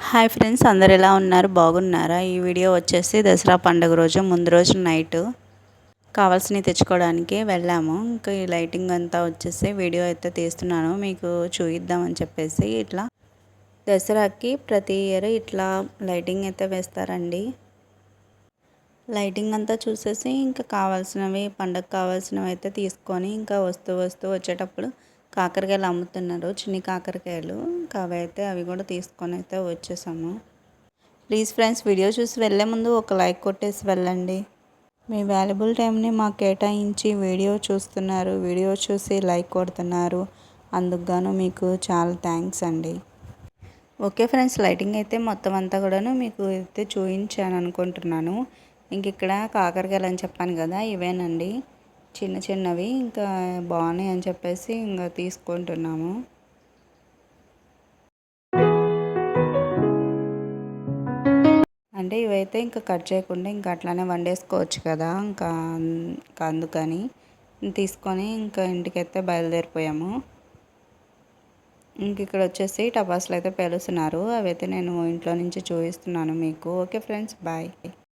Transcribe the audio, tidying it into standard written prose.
Hi friends, అందరు ఎలా ఉన్నారు? బాగున్నారా? ఈ వీడియో వచ్చేసి దసరా పండుగ రోజు ముందు రోజు నైట్ కావాల్సినవి తెచ్చుకోవడానికి వెళ్ళాము. ఇంకా ఈ లైటింగ్ అంతా వచ్చేసి వీడియో అయితే తీస్తున్నాను మీకు చూపిద్దామని చెప్పేసి. ఇట్లా దసరాకి ప్రతి ఇయర్ ఇట్లా లైటింగ్ అయితే వేస్తారండి. లైటింగ్ అంతా చూసేసి ఇంకా కావాల్సినవి పండగ కావాల్సినవి అయితే తీసుకొని ఇంకా వస్తూ వచ్చేటప్పుడు కాకరకాయలు అమ్ముతున్నారు, చిన్ని కాకరకాయలు. ఇంకా అవి కూడా తీసుకొని అయితే వచ్చేసాము. ప్లీజ్ ఫ్రెండ్స్, వీడియో చూసి వెళ్ళే ముందు ఒక లైక్ కొట్టేసి వెళ్ళండి. మీ వాల్యుబుల్ టైంని మాకు కేటాయించి వీడియో చూస్తున్నారు, వీడియో చూసి లైక్ కొడుతున్నారు. అందుకు గాను మీకు చాలా థ్యాంక్స్ అండి. ఓకే ఫ్రెండ్స్, లైటింగ్ అయితే మొత్తం అంతా కూడాను మీకు అయితే చూపించాను అనుకుంటున్నాను. ఇంక ఇక్కడ కాకరకాయలు అని చెప్పాను కదా, ఇవేనండి చిన్న చిన్నవి. ఇంకా బాగున్నాయి అని చెప్పేసి ఇంకా తీసుకుంటున్నాము. అంటే ఇవైతే ఇంకా కట్ చేయకుండా ఇంకా అట్లానే వండేసుకోవచ్చు కదా, ఇంకా అందుకని తీసుకొని ఇంకా ఇంటికైతే బయలుదేరిపోయాము. ఇంక ఇక్కడ వచ్చేసి టపాసులు అయితే పేలుస్తున్నారు. అవైతే నేను ఇంట్లో నుంచి చూపిస్తున్నాను మీకు. Okay friends, bye.